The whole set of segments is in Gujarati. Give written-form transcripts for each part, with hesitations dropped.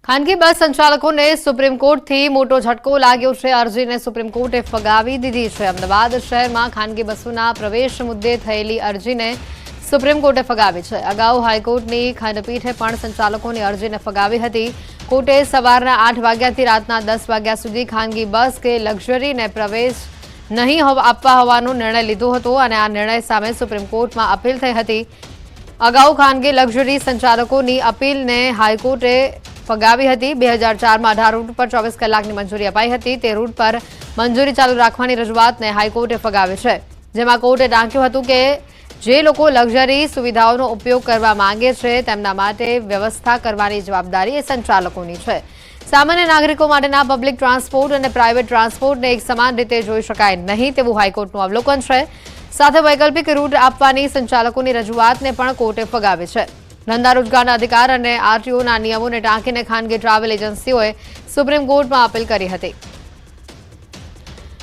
ખાનગી બસ સંચાલકોને સુપ્રીમ કોર્ટથી મોટો ઝટકો લાગ્યો છે। અરજીને સુપ્રીમ કોર્ટે ફગાવી દીધી છે। અમદાવાદ શહેરમાં ખાનગી બસોના પ્રવેશ મુદ્દે થયેલી અરજીને સુપ્રીમ કોર્ટે ફગાવી છે। અગાઉ હાઈકોર્ટની ખંડપીઠે પણ સંચાલકોની અરજીને ફગાવી હતી। કોર્ટે સવારના 8 વાગ્યાથી રાતના 10 વાગ્યા સુધી ખાનગી બસ કે લક્ઝરીને પ્રવેશ નહીં આપવા હોવાનો નિર્ણય લીધો હતો અને આ નિર્ણય સામે સુપ્રીમ કોર્ટમાં અપીલ થઈ હતી। અગાઉ ખાનગી લક્ઝરી સંચાલકોની અપીલને હાઈકોર્ટે ફગાવી હતી। 2004માં 18 રૂટ પર 24 કલાકની મંજૂરી અપાઈ હતી। તે રૂટ પર મંજૂરી ચાલુ રાખવાની રજૂઆતને હાઈકોર્ટે ફગાવી છે, જેમાં કોર્ટે ટાંક્યું હતું કે જે લોકો લક્ઝરી સુવિધાઓનો ઉપયોગ કરવા માંગે છે તેમના માટે વ્યવસ્થા કરવાની જવાબદારી એ સંચાલકોની છે। સામાન્ય નાગરિકો માટેના પબ્લિક ટ્રાન્સપોર્ટ અને પ્રાઇવેટ ટ્રાન્સપોર્ટને એક સમાન રીતે જોઈ શકાય નહીં તેવું હાઈકોર્ટનું અવલોકન છે। સાથે વૈકલ્પિક રૂટ આપવાની સંચાલકોની રજૂઆતને પણ કોર્ટે ફગાવી છે। ધંધા રોજગારના અધિકાર અને આરટીઓના નિયમોને ટાંકીને ખાનગી ટ્રાવેલ એજન્સીઓએ સુપ્રીમ કોર્ટમાં અપીલ કરી હતી।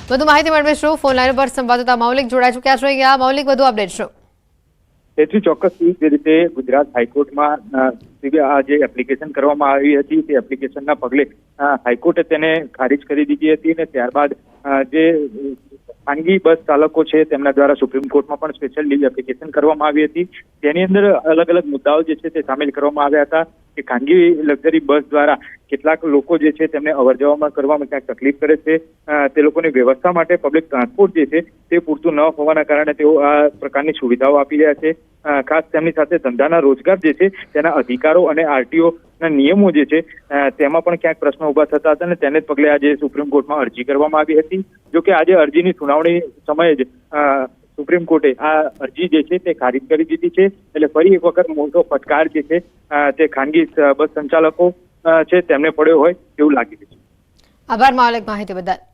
વધુ માહિતી મેળવીશું ફોન લાઈન પર સંવાદદાતા મૌલિક જોડાઈ ચૂક્યા છે। મૌલિક, વધુ અપડેટ શું? તેથી ચોક્કસથી જે રીતે ગુજરાત હાઈકોર્ટમાં આ જે એપ્લિકેશન કરવામાં આવી હતી તે એપ્લિકેશનના પગલે હાઈકોર્ટે તેને ખારીજ કરી દીધી હતી અને ત્યારબાદ જે ખાનગી બસ ચાલકો છે તેમના દ્વારા સુપ્રીમ કોર્ટમાં પણ સ્પેશિયલ લીવ એપ્લિકેશન કરવામાં આવી હતી। તેની અંદર અલગ અલગ મુદ્દાઓ જે છે તે સામેલ કરવામાં આવ્યા હતા કે ખાનગી લક્ઝરી બસ દ્વારા કેટલાક લોકો જે છે તેમને અવરજવરમાં કરવામાં ક્યાંક તકલીફ કરે છે। તે લોકોની વ્યવસ્થા માટે પબ્લિક ટ્રાન્સપોર્ટ જે છે તે પૂરતું ન હોવાના કારણે તેઓ આ પ્રકારની સુવિધાઓ આપી રહ્યા છે। ખાસ તેમની સાથે ધંધાના રોજગાર જે છે તેના અધિકારો અને આરટીઓ ના નિયમો જે છે તેમાં પણ ક્યાંક પ્રશ્નો ઉભા થતા હતા અને તેને જ પગલે આજે સુપ્રીમ કોર્ટમાં અરજી કરવામાં આવી હતી। જો કે આજે અરજીની સુનાવણી સમયે જ સુપ્રીમ કોર્ટે આ અરજી જે છે તે ખારીજ કરી દીધી છે। એટલે ફરી એક વખત મોટો ફટકાર જે છે તે ખાનગી બસ સંચાલકો છે તેમને પડ્યો હોય એવું લાગી રહ્યું છે। આભાર મૌલિક, માહિતી બદલ।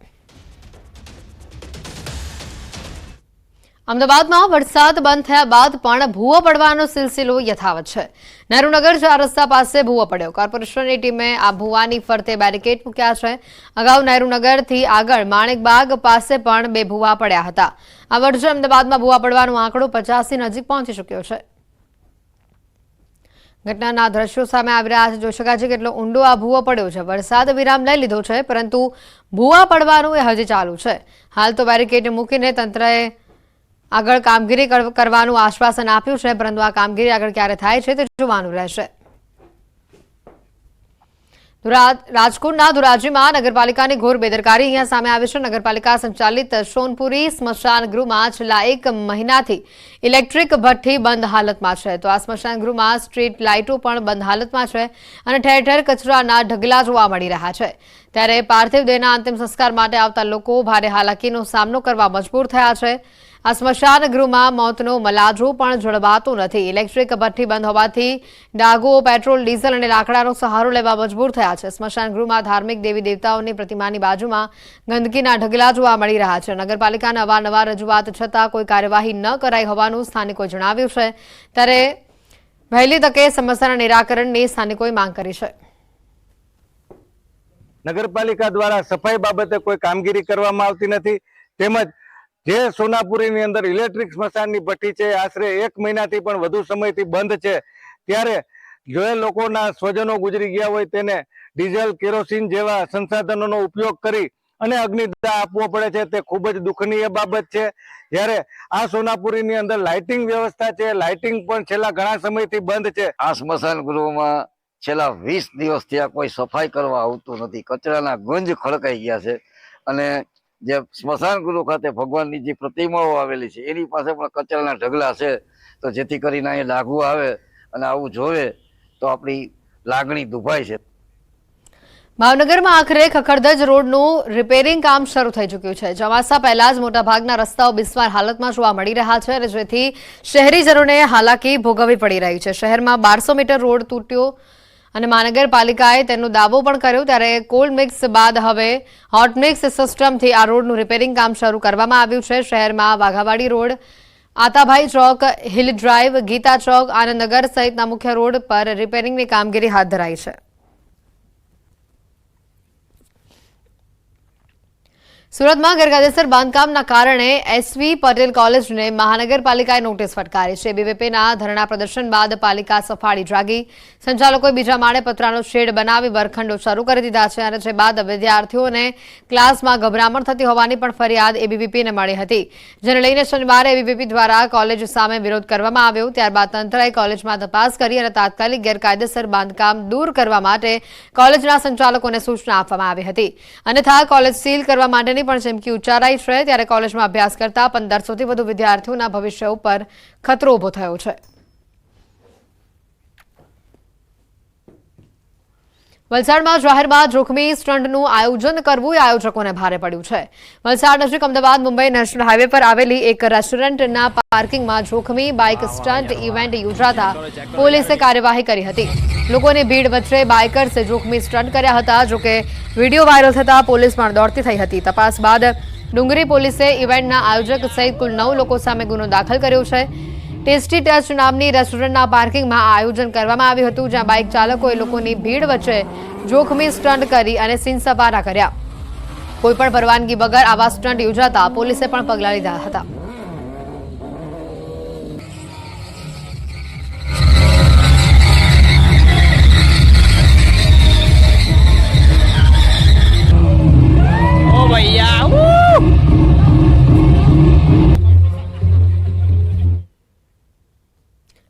અમદાવાદમાં વરસાદ બંધ થયા બાદ પણ ભૂવો પડવાનો સિલસિલો યથાવત છે। નહેરુનગર 4 રસ્તા પાસે ભૂવો પડ્યો। કોર્પોરેશનની ટીમે આ ભૂવાની ફરતે બેરિકેડ મૂક્યા છે। અગાઉ નહેરુનગરથી આગળ માણેકબાગ પાસે પણ 2 ભૂવા પડ્યા હતા। આ વર્ષે અમદાવાદમાં ભૂવા પડવાનો આંકડો 50 ની નજીક પહોંચી ચૂક્યો છે। ઘટનાના દ્રશ્યો સામે આવી રહ્યા છે। જોઈ શકાય છે કેટલો ઊંડો આ ભૂવો પડ્યો છે। વરસાદ વિરામ લઈ લીધો છે, પરંતુ ભૂવા પડવાનું એ હજી ચાલુ છે। હાલ તો બેરિકેડ મૂકીને તંત્રએ આગળ કામગીરી કરવાનું આશ્વાસન આપ્યું છે, પરંતુ આ કામગીરી આગળ ક્યારે થાય છે તે જોવાનું રહેશે। રાજકોટના ધોરાજીમાં નગરપાલિકાની ઘોર બેદરકારી અહીંયા સામે આવી છે। નગરપાલિકા સંચાલિત સોનપુરી સ્મશાન ગૃહમાં છેલ્લા 1 મહિનાથી ઇલેક્ટ્રિક ભઠ્ઠી બંધ હાલતમાં છે, તો આ સ્મશાન ગૃહમાં સ્ટ્રીટ લાઇટો પણ બંધ હાલતમાં છે અને ઠેર ઠેર કચરાના ઢગલા જોવા મળી રહ્યા છે। ત્યારે પાર્થિવ દેહના અંતિમ સંસ્કાર માટે આવતા લોકો ભારે હાલાકીનો સામનો કરવા મજબૂર થયા છે। આ સ્મશાન ગૃહમાં મોતનો મલાજો પણ જળવાતો નથી। ઇલેક્ટ્રિક ભઠ્ઠી બંધ હોવાથી ડાઘો પેટ્રોલ, ડીઝલ અને લાકડાનો સહારો લેવા મજબૂર થયા છે। સ્મશાન ગૃહમાં ધાર્મિક દેવી દેવતાઓની પ્રતિમાની બાજુમાં ગંદકીના ઢગલા જોવા મળી રહ્યા છે। નગરપાલિકાના અવારનવાર રજૂઆત છતાં કોઈ કાર્યવાહી ન કરાઈ હોવાનું સ્થાનિકોએ જણાવ્યું છે। ત્યારે વહેલી તકે સમસ્યાના નિરાકરણની સ્થાનિકોએ માંગ કરી છે। નગરપાલિકા દ્વારા સફાઈ બાબતે કોઈ કામગીરી કરવામાં આવતી નથી, તેમજ જે સોનાપુરીની અંદર ઇલેક્ટ્રિક સ્મશાનની ભઠ્ઠી છે આશરે 1 મહિનાથી પણ વધુ સમયથી બંધ છે। ત્યારે જે લોકોના સ્વજનો ગુજરી ગયા હોય તેને ડીઝલ, કેરોસીન જેવા સંસાધનોનો ઉપયોગ કરી અને અગ્નિદાહ આપવો પડે છે, તે ખૂબ જ દુઃખનીય બાબત છે। જ્યારે આ સોનાપુરીની અંદર લાઇટિંગ વ્યવસ્થા છે, લાઇટિંગ પણ છેલ્લા ઘણા સમયથી બંધ છે। આ સ્મશાન ગૃહમાં છેલ્લા 20 દિવસથી આ કોઈ સફાઈ કરવા આવતું નથી। કચરાના ગુંજ ખડકાઈ ગયા છે અને જે સ્મશાન ગૃહ ખાતે ભગવાનની જે પ્રતિમાઓ આવેલી છે એની પાસે પણ કચરાના ઢગલા છે, તો જેથી કરીને અહીંયા લાગુ આવે અને આવું જોવે તો આપણી લાગણી દુભાય છે। ભાવનગરમાં આખરે ખખડધજ રોડનું રિપેરિંગ કામ શરૂ થઈ ચૂક્યું છે। ચોમાસા પહેલા જ મોટાભાગના રસ્તાઓ બિસ્માર હાલતમાં જોવા મળી રહ્યા છે અને જેથી શહેરીજનોને હાલાકી ભોગવવી પડી રહી છે। શહેરમાં 1200 મીટર રોડ તૂટ્યો અને મહાનગરપાલિકાએ તેનો દાવો પણ કર્યો। ત્યારે કોલ્ડ મિક્સ બાદ હવે હોટ મિક્સ સિસ્ટમથી આ રોડનું રિપેરિંગ કામ શરૂ કરવામાં આવ્યું છે। શહેરમાં વાઘાવાડી રોડ, આતાભાઈ ચોક, હિલ ડ્રાઈવ, ગીતા ચોક, આનંદનગર સહિતના મુખ્ય રોડ પર રિપેરિંગની કામગીરી હાથ ધરાઈ છે। સુરતમાં ગેરકાયદેસર બાંધકામના કારણે એસવી પટેલ કોલેજને મહાનગરપાલિકાએ નોટિસ ફટકારી છે। બીવીપીના ધરણા પ્રદર્શન બાદ પાલિકા સફાળી જાગી। સંચાલકોએ બીજા માળે પતરાનો શેડ બનાવી વર્ગખંડો શરૂ કરી દીધા છે અને જે બાદ વિદ્યાર્થીઓને ક્લાસમાં ગભરામણ થતી હોવાની પણ ફરિયાદ એબીવીપીને મળી હતી, જેને લઈને શનિવારે એબીવીપી દ્વારા કોલેજ સામે વિરોધ કરવામાં આવ્યો। ત્યારબાદ તંત્રએ કોલેજમાં તપાસ કરી અને તાત્કાલિક ગેરકાયદેસર બાંધકામ દૂર કરવા માટે કોલેજના સંચાલકોને સૂચના આપવામાં આવી હતી। અન્યથા કોલેજ સીલ કરવા માટેની પણ ચીમકી ઉચ્ચારાઈ છે। ત્યારે કોલેજમાં અભ્યાસ કરતા 1500થી વધુ વિદ્યાર્થીઓના ભવિષ્ય ઉપર ખતરો ઉભો થયો છે। વલસાડમાં જાહેરમાં જોખમી સ્ટન્ટનું આયોજન કરવું એ આયોજકોને ભારે પડ્યું છે। વલસાડ નજીક અમદાવાદ મુંબઈ નેશનલ હાઈવે પર આવેલી એક રેસ્ટોરન્ટના પાર્કિંગમાં જોખમી બાઇક સ્ટન્ટ ઇવેન્ટ યોજાતા પોલીસે કાર્યવાહી કરી હતી। લોકોની ભીડ વચ્ચે બાઇકર્સે જોખમી સ્ટન્ટ કર્યા હતા। જોકે વિડીયો વાયરલ થતા પોલીસ પણ દોડતી થઈ હતી। તપાસ બાદ ડુંગરી પોલીસે ઇવેન્ટના આયોજક સહિત કુલ 9 લોકો સામે ગુનો દાખલ કર્યો છે। ટેસ્ટી ટચ નામની રેસ્ટોરન્ટના પાર્કિંગમાં આયોજન કરવામાં આવ્યું હતું, જ્યાં બાઇક ચાલકોએ લોકોની ભીડ વચ્ચે જોખમી સ્ટન્ટ કરી અને સીન સપાટા કર્યા। કોઈપણ પરવાનગી વગર આવા સ્ટન્ટ યોજાતા પોલીસે પણ પગલાં લીધા હતા।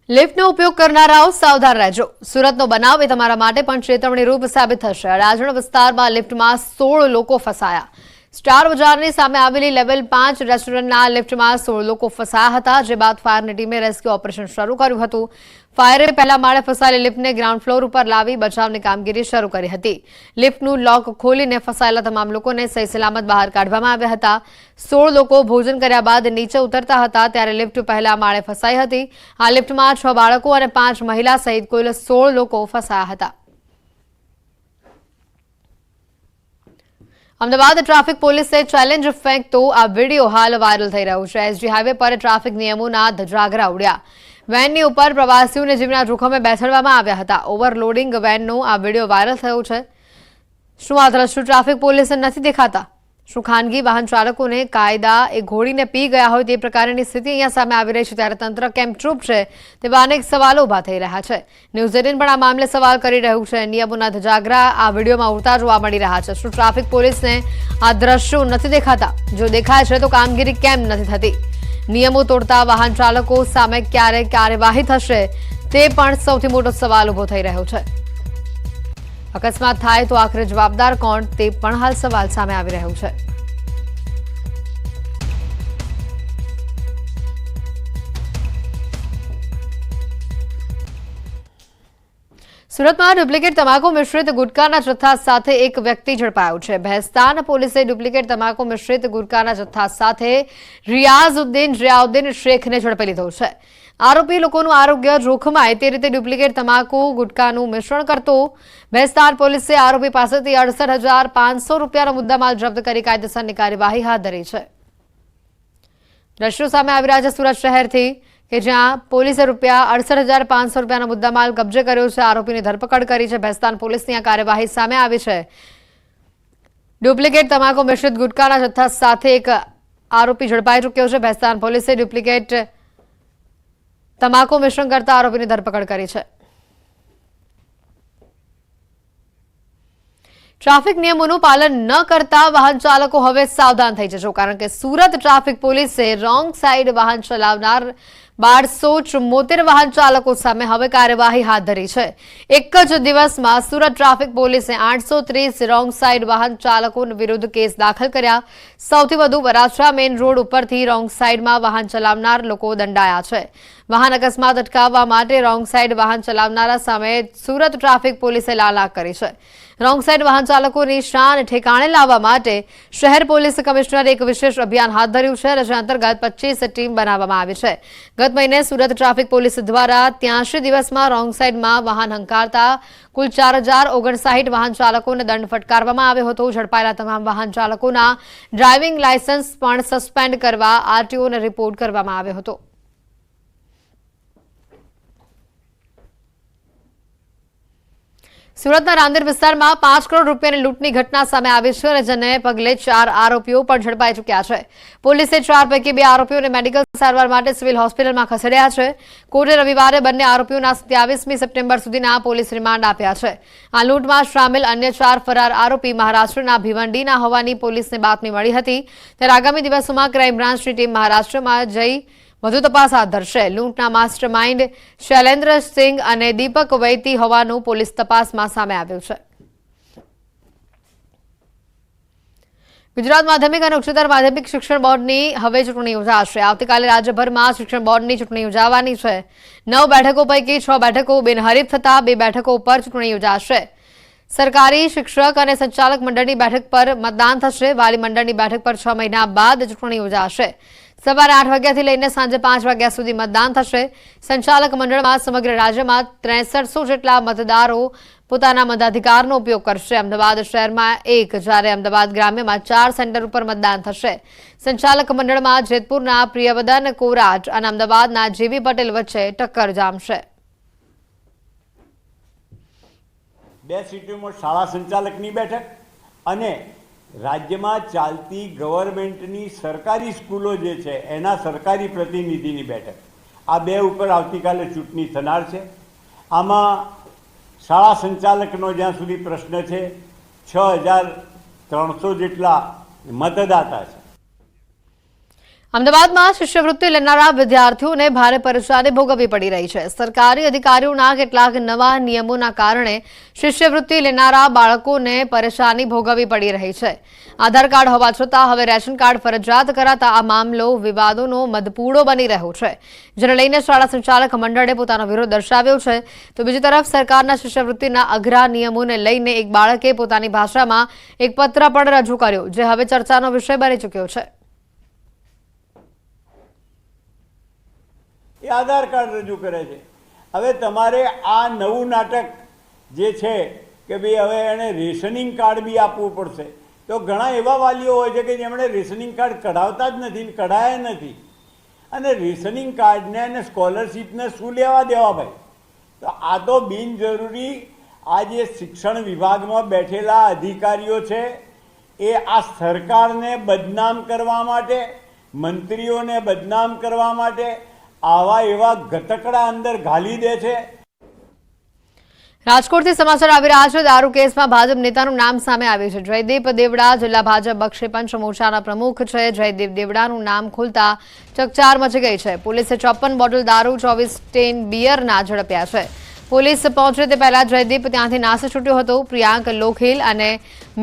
લિફ્ટનો ઉપયોગ કરનારાઓ સાવધાન રહેજો। સુરતનો બનાવ એ તમારા માટે પણ ચેતવણી રૂપ સાબિત થશે। અડાજણ વિસ્તારમાં લિફ્ટમાં 16 લોકો ફસાયા। સ્ટાર બજારની સામે આવેલી લેવલ 5 રેસ્ટોરન્ટના લિફ્ટમાં 16 લોકો ફસાયા હતા, જે બાદ ફાયરની ટીમે રેસ્ક્યુ ઓપરેશન શરૂ કર્યું હતું। ફાયરે પહેલા માળે ફસાયેલી લિફ્ટને ગ્રાઉન્ડ ફ્લોર ઉપર લાવી બચાવની કામગીરી શરૂ કરી હતી। લિફ્ટનું લોક ખોલીને ફસાયેલા તમામ લોકોને સહી સલામત બહાર કાઢવામાં આવ્યા હતા। 16 લોકો ભોજન કર્યા બાદ નીચે ઉતરતા હતા ત્યારે લિફ્ટ પહેલા માળે ફસાઈ હતી। આ લિફ્ટમાં 6 બાળકો અને 5 મહિલા સહિત કુલ 16 લોકો ફસાયા હતા। અમદાવાદ ટ્રાફિક પોલીસે ચેલેન્જ ફેંકતો આ વિડીયો હાલ વાયરલ થઈ રહ્યો છે। એસજી હાઈવે પર ટ્રાફિક નિયમોના ધજાગરા ઉડ્યા। વેનની ઉપર પ્રવાસીઓને જીવના જોખમે બેસાડવામાં આવ્યા હતા। ઓવરલોડિંગ વેનનો આ વિડીયો વાયરલ થયો છે। શું આ દ્રશ્યો ટ્રાફિક પોલીસને નથી દેખાતા? શું ખાનગી વાહન ચાલકોને કાયદા એ ઘોડીને પી ગયા હોય તે પ્રકારની સ્થિતિ અહીંયા સામે આવી રહી છે, ત્યારે તંત્ર કેમ ચૂપ છે તેવા અનેક સવાલો ઉભા થઈ રહ્યા છે। ન્યૂઝ 18 પણ આ મામલે સવાલ કરી રહ્યું છે। નિયમોના ધજાગરા આ વિડીયોમાં ઉડતા જોવા મળી રહ્યા છે। શું ટ્રાફિક પોલીસને આ દ્રશ્યો નથી દેખાતા? જો દેખાય છે તો કામગીરી કેમ નથી થતી? નિયમો તોડતા વાહન ચાલકો સામે ક્યારે કાર્યવાહી થશે તે પણ સૌથી મોટો સવાલ ઉભો થઈ રહ્યો છે। અકસ્માત થાય તો આખરે જવાબદાર કોણ તે પણ હાલ સવાલ સામે આવી રહ્યો છે। સુરતમાં ડુપ્લિકેટ તમાકુ મિશ્રિત ગુટકાના જથ્થા સાથે એક વ્યક્તિ ઝડપાયો છે। ભેસ્તાન પોલીસે ડુપ્લિકેટ તમાકુ મિશ્રિત ગુટકાના જથ્થા સાથે રિયાઉદ્દીન શેખને ઝડપી લીધો છે। આરોપી લોકોનું આરોગ્ય જોખમાય તે રીતે ડુપ્લિકેટ તમાકુ ગુટકાનું મિશ્રણ કરતો। ભેસ્તાન પોલીસે આરોપી પાસેથી 68,500 રૂપિયાનો મુદ્દામાલ જપ્ત કરી કાયદેસરની કાર્યવાહી હાથ ધરી છે। દ્રશ્યો સામે આવી રહ્યા છે સુરત શહેરથી કે જ્યાં પોલીસે ₹68,500 રૂપિયાનો મુદ્દામાલ કબજે કર્યો છે। આરોપીની ધરપકડ કરી છે। ભેસ્તાન પોલીસની આ કાર્યવાહી સામે આવી છે। ડુપ્લિકેટ તમાકુ મિશ્રિત ગુટકાના જથ્થા સાથે એક આરોપી ઝડપાઈ ચૂક્યો છે। ભેસ્તાન પોલીસે ડુપ્લિકેટ તમાકુ મિશ્રણ કરતા આરોપીની ધરપકડ કરી છે। ટ્રાફિક નિયમોનું પાલન ન કરતા વાહન ચાલકો હવે સાવધાન થઈ જજો, કારણ કે સુરત ટ્રાફિક પોલીસે રોંગ સાઈડ વાહન ચલાવનાર 1274 વાહન ચાલકો સામે હવે કાર્યવાહી હાથ ધરી છે। એક જ દિવસમાં સુરત ટ્રાફિક પોલીસે 830 રોંગ સાઈડ વાહન ચાલકો વિરુદ્ધ કેસ દાખલ કર્યા। સૌથી વધુ વરાછા મેઇન રોડ ઉપરથી રોંગ સાઈડમાં વાહન ચલાવનાર લોકો દંડાયા છે। વાહન અકસ્માત અટકાવવા માટે રોંગ સાઈડ વાહન ચલાવનારા સામે સુરત ટ્રાફિક પોલીસે લાલાક કરી છે। રોંગ સાઈડ વાહન ચાલકોની શાન ઠેકાણે લાવવા માટે શહેર પોલીસ કમિશનરે એક વિશેષ અભિયાન હાથ ધર્યું છે, જે અંતર્ગત 25 ટીમ બનાવવામાં આવી છે। ગત મહિને સુરત ટ્રાફિક પોલીસ દ્વારા 83 દિવસમાં રોંગ સાઈડમાં વાહન હંકારતા કુલ 4,059 વાહન ચાલકોને દંડ ફટકારવામાં આવ્યો હતો। ઝડપાયેલા તમામ વાહન ચાલકોના ડ્રાઇવિંગ લાયસન્સ પણ સસ્પેન્ડ કરવા આરટીઓને રિપોર્ટ કરવામાં આવ્યો હતો। સુરતના રાંદેર વિસ્તારમાં 5 કરોડ રૂપિયાની લૂંટની ઘટના સામે આવી છે અને જેને પગલે 4 આરોપીઓ પણ ઝડપાઈ ચૂક્યા છે। પોલીસે 4 પૈકી 2 આરોપીઓને મેડિકલ સારવાર માટે સિવિલ હોસ્પિટલમાં ખસેડ્યા છે। કોર્ટે રવિવારે બંને આરોપીઓના 27મી સપ્ટેમ્બર સુધીના પોલીસ રિમાન્ડ આપ્યા છે। આ લૂંટમાં સામેલ અન્ય 4 ફરાર આરોપી મહારાષ્ટ્રના ભિવંડીના હોવાની પોલીસને બાતમી મળી હતી। ત્યારે આગામી દિવસોમાં ક્રાઇમ બ્રાન્ચની ટીમ મહારાષ્ટ્રમાં જઈ વધુ તપાસ હાથ ધરશે। લૂંટના માસ્ટરમાઇન્ડ શૈલેન્દ્ર સિંહ અને દીપક વૈતી હોવાનું પોલીસ તપાસમાં સામે આવ્યું છે। ગુજરાત માધ્યમિક અને ઉચ્ચતર માધ્યમિક શિક્ષણ બોર્ડની હવે ચૂંટણી યોજાશે। આવતીકાલે રાજ્યભરમાં શિક્ષણ બોર્ડની ચૂંટણી યોજાવાની છે। 9 બેઠકો પૈકી 6 બેઠકો બિનહરીફ થતા 2 બેઠકો ઉપર ચૂંટણી યોજાશે। સરકારી શિક્ષક અને સંચાલક મંડળની બેઠક પર મતદાન થશે। વાલી મંડળની બેઠક પર 6 મહિના બાદ ચૂંટણી યોજાશે। સવારે 8 વાગ્યાથી લઈને સાંજે 5 વાગ્યા સુધી मतदान થશે। સંચાલક મંડળમાં સમગ્ર રાજ્યમાં 6300 જેટલા મતદારો પોતાના મતાધિકારનો ઉપયોગ કરશે। અમદાવાદ શહેરમાં 1 જ્યારે અમદાવાદ ગ્રામ્યમાં 4 સેન્ટર ઉપર मतदान થશે। સંચાલક મંડળમાં જેતપુરના પ્રિયવદન કોરાટ અને અમદાવાદના જેવી પટેલ વચ્ચે ટક્કર જામશે। 2 सीटों शाळा संचालकनी बैठक अने राज्यमां चालती गवर्नमेंटनी सरकारी स्कूलों जे छे एना सरकारी प्रतिनिधिनी बैठक आ 2 उपर आवतीकाले चूंटणी थनार छे। आमां शाळा संचालकनो ज्यां सुधी प्रश्न छे 6300 जेटला मतदाता छे। અમદાવાદમાં શિષ્યવૃત્તિ લેનારા વિદ્યાર્થીઓને ભારે પરેશાની ભોગવવી પડી રહી છે। સરકારી અધિકારીઓના કેટલાક નવા નિયમોના કારણે શિષ્યવૃત્તિ લેનારા બાળકોને પરેશાની ભોગવવી પડી રહી છે। આધાર કાર્ડ હોવા છતાં હવે રેશન કાર્ડ ફરજિયાત કરાતા આ મામલો વિવાદોનો મધપૂડો બની રહ્યો છે, જેને લઈને શાળા સંચાલક મંડળે પોતાનો વિરોધ દર્શાવ્યો છે। તો બીજી તરફ સરકારના શિષ્યવૃત્તિના અઘરા નિયમોને લઈને એક બાળકે પોતાની ભાષામાં એક પત્ર પણ રજૂ કર્યો, જે હવે ચર્ચાનો વિષય બની ચૂક્યો છે। आधार कार्ड रजू करे छे। हवे तमारे आ नवुं नाटक जे छे के भाई हवे एने रेशनिंग कार्ड बी आपवुं पड़शे। तो घणा एवा वालीओ होय छे के जेमणे रेशनिंग कार्ड कढावता ज नथी, कढाया नथी, अने रेशनिंग कार्ड ने अने स्कॉलरशीप ने शुं लेवा देवा भाई। तो आ तो बिनजरूरी आ जे शिक्षण विभागमां बैठेला अधिकारीओ छे ए आ सरकारने बदनाम करवा माटे, मंत्रीओने बदनाम करवा माटे आवा एवा गतकड़ा अंदर घाली दे छे। રાજકોટથી સમાચાર આવી રહ્યા છે। દારૂ કેસમાં ભાજપ નેતાનું નામ સામે આવ્યું છે। જયદીપ દેવડા જિલ્લા ભાજપ બક્ષી પંચ મોરચાના પ્રમુખ છે। જયદીપ દેવડાનું નામ ખુલતા ચકચાર મચી ગઈ છે। પોલીસે 54 બોટલ દારૂ 24 ટેન બિયરના ઝડપ્યા છે। પોલીસ પહોંચે તે પહેલા જયદીપ ત્યાંથી નાસી છૂટ્યો હતો। પ્રિયાંક લોખીલ અને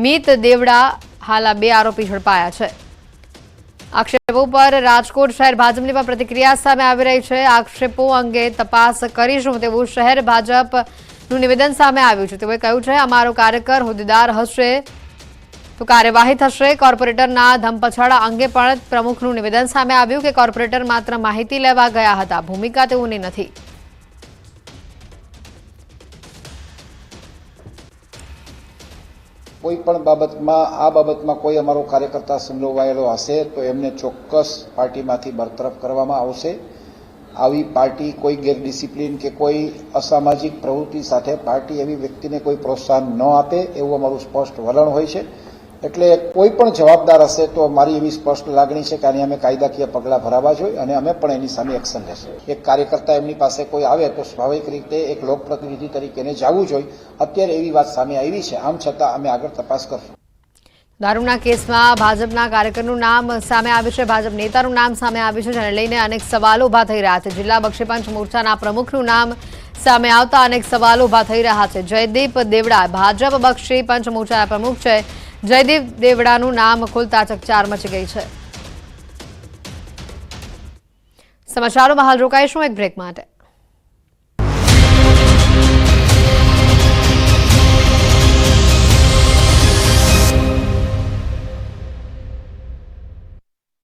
મીત દેવડા હાલ આ 2 આરોપી ઝડપાયા છે। આક્ષેપો પર રાજકોટ શહેર ભાજપની પણ પ્રતિક્રિયા સામે આવી રહી છે। આક્ષેપો અંગે તપાસ કરીશું તેવું શહેર ભાજપનું નિવેદન સામે આવ્યું છે। તેઓએ કહ્યું છે, અમારો કાર્યકર હોદ્દેદાર હશે તો કાર્યવાહી થશે। કોર્પોરેટરના ધમપછાડા અંગે પણ પ્રમુખનું નિવેદન સામે આવ્યું કે કોર્પોરેટર માત્ર માહિતી લેવા ગયા હતા, ભૂમિકા તેઓની નથી। कोईपण बाबतमां आ बाबतमां कोई अमारो कार्यकर्ता संडोवायेलो हशे तो एमने चोक्कस पार्टीमांथी बरतरफ करवामां आवशे। आवी पार्टी कोई गैरडिसिप्लिन के कोई असामाजिक प्रवृत्ति साथे पार्टी एवी व्यक्तिने कोई प्रोत्साहन न आपे एवुं अमारुं स्पष्ट वलण होय छे। एटले कोईपण जवाबदार हशे तो मारी एवी स्पष्ट लागणी छे के आनी अमे कायदाकीय पगलां भरवा जोईए अने अमे पण एनी सामे एक्शन लेशुं। एक कार्यकर्ता एमनी पासे कोई आवे तो स्वाभाविक रीते एक लोकप्रतिनिधि तरीके ने जावुं जोईए। अत्यारे एवी वात सामे आवी छे, आम छतां अमे आगळ तपास करशुं। દારૂના કેસમાં ભાજપના કાર્યકરનું નામ સામે આવ્યું છે, ભાજપ નેતાનું નામ સામે આવ્યું છે, જેને લઈને અનેક સવાલો ઊભા થઈ રહ્યા છે। જિલ્લા બક્ષી પંચ મોરચાના પ્રમુખનું નામ સામે આવતા અનેક સવાલો ઊભા થઈ રહ્યા છે। જયદીપ દેવડા ભાજપ બક્ષી પંચ મોરચાના પ્રમુખ છે। જયદીપ દેવડાનું નામ ખુલતા ચકચાર મચી ગઈ છે। સમાચારોમાં હાલ રોકાઈશું એક બ્રેક માટે।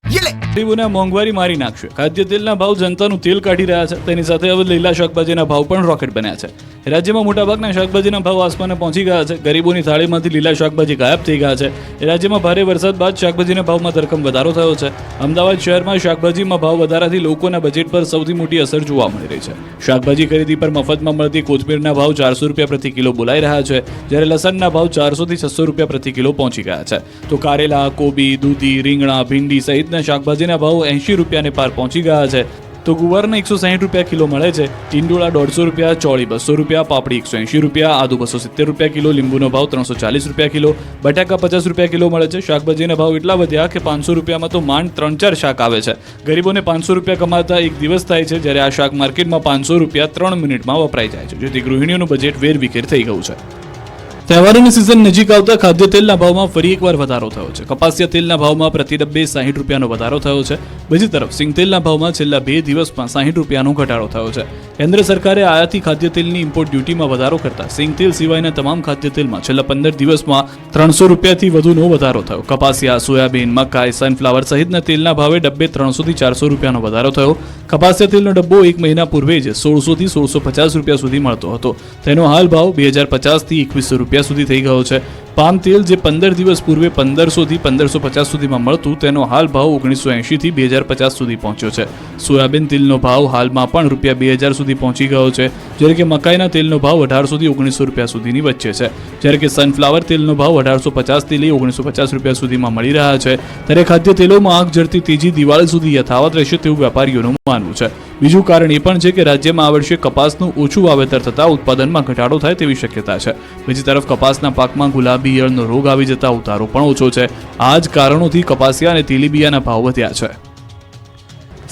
ये ले ગરીબોને મોંઘવારી મારી નાખશે. ખાદ્ય તેલના ભાવ જનતાનું તેલ કાઢી રહ્યા છે. તેની સાથે હવે લીલા શાકભાજીના ભાવ પણ રોકેટ બન્યા છે. રાજ્યમાં મોટાભાગના શાકભાજીના ભાવ આસમાને પહોંચી ગયા છે. ગરીબોની થાળીમાંથી લીલા શાકભાજી ગાયબ થઈ ગયા છે. રાજ્યમાં ભારે વરસાદ બાદ શાકભાજીના ભાવમાં ધરખમ વધારો થયો છે. અમદાવાદ શહેરમાં શાકભાજીમાં ભાવ વધારાથી લોકોના બજેટ પર સૌથી મોટી અસર જોવા મળી રહી છે. શાકભાજી ખરીદી પર મફતમાં મળતી કોથમીરના ભાવ 400 રૂપિયા પ્રતિ કિલો બોલાઈ રહ્યા છે, જ્યારે લસણના ભાવ 400 થી 600 રૂપિયા પ્રતિ કિલો પહોંચી ગયા છે. તો કારેલા, કોબી, દૂધી, રીંગણા, ભીંડી સહિતના શાકભાજીના ભાવ 80 રૂપિયાને પાર પહોંચી ગયા છે. તો ગુવારના 160 રૂપિયા કિલો મળે છે. ટીંડોળા 150 રૂપિયા, ચોળી 200 રૂપિયા, પાપડી 180 રૂપિયા, આદુ 270 રૂપિયા કિલો, લીંબુનો ભાવ 340 રૂપિયા કિલો, બટાકા 50 રૂપિયા કિલો મળે છે. શાકભાજીના ભાવ એટલા વધ્યા કે 500 રૂપિયામાં તો માંડ 3-4 શાક આવે છે. ગરીબોને 500 રૂપિયા કમાતા એક દિવસ થાય છે, જ્યારે આ શાક માર્કેટમાં 500 રૂપિયા 3 મિનિટમાં વપરાઈ જાય છે, જેથી ગૃહિણીઓનું બજેટ વેરવિખેર થઈ ગયું છે. તહેવારોની સિઝન નજીક આવતા ખાદ્ય તેલના ભાવમાં ફરી એકવાર વધારો થયો છે. કપાસિયા તેલના ભાવમાં પ્રતિ ડબ્બે 60 રૂપિયાનો વધારો થયો છે. બીજી તરફ સિંગ તેલના ભાવમાં છેલ્લા 2 દિવસમાં 60 રૂપિયાનો ઘટાડો થયો છે. કેન્દ્ર સરકારે આયાતી ખાદ્ય તેલની ઇમ્પોર્ટ ડ્યુટીમાં વધારો કરતા સિંગ તેલ સિવાયના તમામ ખાદ્ય તેલમાં છેલ્લા 15 દિવસમાં 300 રૂપિયાથી વધુનો વધારો થયો. કપાસિયા, સોયાબીન, મકાઈ, સનફ્લાવર સહિતના તેલના ભાવે ડબ્બે 300 થી 400 રૂપિયાનો વધારો થયો. કપાસિયા તેલનો ડબ્બો એક મહિના પૂર્વે જ 1600 થી 1650 રૂપિયા સુધી મળતો હતો. તેનો હાલ ભાવ 2050 થી 2100 રૂપિયા સુધી થઈ ગયો છે. પામ તેલ જે 15 દિવસ પૂર્વે 1500 થી 1550 સુધીમાં મળતું, તેનો હાલ ભાવ 1980 થી 2050 સુધી પહોંચ્યો છે. સોયાબીન તેલનો ભાવ હાલમાં પણ રૂપિયા 2000 સુધી પહોંચી ગયો છે, જ્યારે કે મકાઈના તેલનો ભાવ 1800 થી 1900 રૂપિયા સુધીની વચ્ચે છે. જ્યારે કે સનફ્લાવર તેલનો ભાવ 1850 થી લઈ 1950 રૂપિયા સુધીમાં મળી રહ્યા છે. ત્યારે ખાદ્ય તેલોમાં આગ ઝરતી તેજી દિવાળી સુધી યથાવત રહેશે તેવું વેપારીઓનું માનવું છે. બીજું કારણ એ પણ છે કે રાજ્યમાં આ વર્ષે કપાસનું ઓછું વાવેતર થતાં ઉત્પાદનમાં ઘટાડો થાય તેવી શક્યતા છે. બીજી તરફ કપાસના પાકમાં ગુલાબી ઈયળનો રોગ આવી જતા ઉતારો પણ ઓછો છે. આ જ કારણોથી કપાસિયા અને તેલીબિયાના ભાવ વધ્યા છે.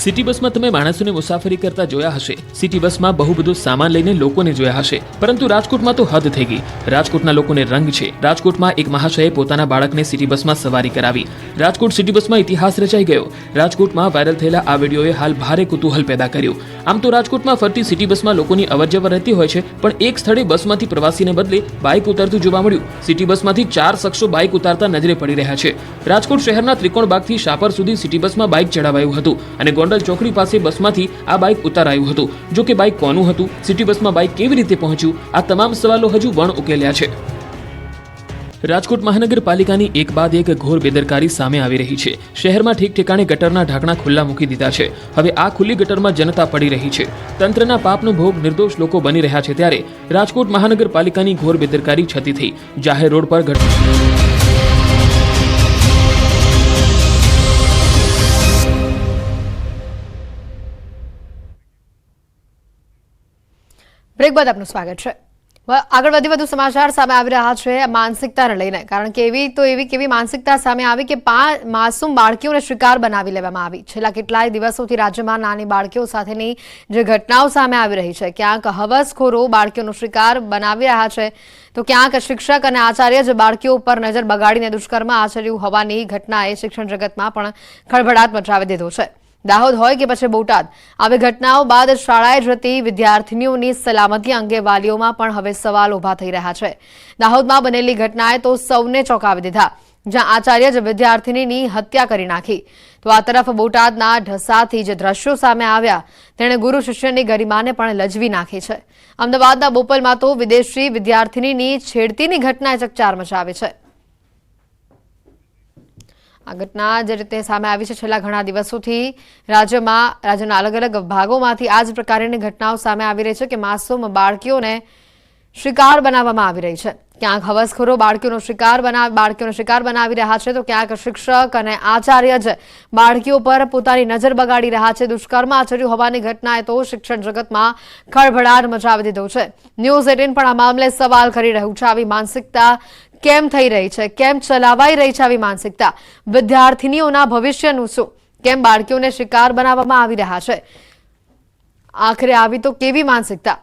સિટી બસમાં તમે માણસોને મુસાફરી કરતા જોયા હશે. સિટી બસમાં બહુ બધું સામાન લઈને લોકોને જોયા હશે, પરંતુ રાજકોટમાં તો હદ થઈ ગઈ. રાજકોટના લોકોને રંગ છે. રાજકોટમાં એક મહાશયે પોતાના બાળકને સિટી બસમાં સવારી કરાવી. રાજકોટ સિટી બસમાં ઇતિહાસ રચાઈ ગયો. રાજકોટમાં વાયરલ થયેલા આ વિડીયોએ હાલ ભારે કુતૂહલ પેદા કર્યું. આમ તો રાજકોટમાં ફરતી સિટી બસમાં લોકોની અવરજવર રહેતી હોય છે, પણ એક સ્થળે બસમાંથી પ્રવાસીને બદલે બાઇક ઉતરતું જોવા મળ્યું. સિટી બસમાંથી 4 શખ્સો બાઇક ઉતારતા નજરે પડી રહ્યા છે. રાજકોટ શહેરના ત્રિકોણબાગથી શાપર સુધી સિટી બસમાં બાઇક ચડાવાયું હતું અને ગોંડલ ચોકડી પાસે બસમાંથી આ બાઇક ઉતારાયું હતું. જો કે બાઇક કોનું હતું, સિટી બસમાં બાઇક કેવી રીતે પહોંચ્યું, આ તમામ સવાલો હજુ વણ ઉકેલ્યા છે. રાજકોટ મહાનગરપાલિકાની એક બાદ એક ઘોર બેદરકારી સામે આવી રહી છે. શહેરમાં ઠીક ઠેકાણે ગટરના ઢાંકણા ખુલ્લા મૂકી દીધા છે. હવે આ ખુલ્લી ગટરમાં જનતા પડી રહી છે. તંત્રના પાપનો ભોગ નિર્દોષ લોકો બની રહ્યા છે. ત્યારે રાજકોટ મહાનગરપાલિકાની ઘોર બેદરકારી છતી થઈ. જાહેર રોડ પર બ્રેક બાદ આપનું સ્વાગત છે. આગળ વધુ સમાચાર સામે આવી રહ્યા છે માનસિકતાને લઈને, કારણ કે કેવી માનસિકતા સામે આવી કે માસૂમ બાળકીઓને શિકાર બનાવી લેવામાં આવી. છેલ્લા કેટલાય દિવસોથી રાજ્યમાં નાની બાળકીઓ સાથેની જે ઘટનાઓ સામે આવી રહી છે, ક્યાંક હવસખોરો બાળકીઓનો શિકાર બનાવી રહ્યા છે, તો ક્યાંક શિક્ષક અને આચાર્ય જ બાળકીઓ પર નજર બગાડીને દુષ્કર્મ આચર્યું હોવાની ઘટનાએ શિક્ષણ જગતમાં પણ ખળભળાટ મચાવી દીધો છે. દાહોદ હોય કે પછી બોટાદ, આવી ઘટનાઓ બાદ શાળાએ જતી વિદ્યાર્થીનીઓની સલામતી અંગે વાલીઓમાં પણ હવે સવાલ ઉભા થઈ રહ્યા છે. દાહોદમાં બનેલી ઘટનાએ તો સૌને ચોંકાવી દીધા, જ્યાં આચાર્ય જ વિદ્યાર્થીનીની હત્યા કરી નાખી. તો આ તરફ બોટાદના ઢસાથી જે દ્રશ્યો સામે આવ્યા, તેણે ગુરુ શિષ્યની ગરિમાને પણ લજવી નાખી છે. અમદાવાદના બોપલમાં તો વિદેશી વિદ્યાર્થીનીની છેડતીની ઘટનાએ ચકચાર મચાવી છે. આ ઘટના જે રીતે સામે આવી છે, છેલ્લા ઘણા દિવસોથી રાજ્યના અલગ અલગ ભાગોમાંથી આ જ પ્રકારની ઘટનાઓ સામે આવી રહી છે કે માસૂમ બાળકીઓને શિકાર બનાવવામાં આવી રહી છે. ક્યાંક હવસખોરો બાળકીઓનો શિકાર બનાવી રહ્યા છે, તો ક્યાંક શિક્ષક અને આચાર્ય જ બાળકીઓ પર પોતાની નજર બગાડી રહ્યા છે. દુષ્કર્મ આચર્યું હોવાની ઘટનાએ તો શિક્ષણ જગતમાં ખળભળાટ મચાવી દીધો છે. ન્યૂઝ 18 પણ આ મામલે સવાલ કરી રહ્યું છે. આવી માનસિકતા કેમ થઈ રહી છે? કેમ ચલાવાઈ રહી છે આવી માનસિકતા? વિદ્યાર્થીનીઓના ભવિષ્યનું શું? કેમ બાળકીઓને શિકાર બનાવવામાં આવી રહ્યા છે? આખરે આવી તો કેવી માનસિકતા?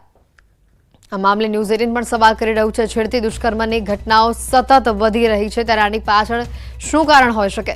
આ મામલે ન્યૂઝ 18 પણ સવાલ કરી રહ્યું છે. છેડતી દુષ્કર્મની ઘટનાઓ સતત વધી રહી છે, ત્યારે આની પાછળ શું કારણ હોઈ શકે?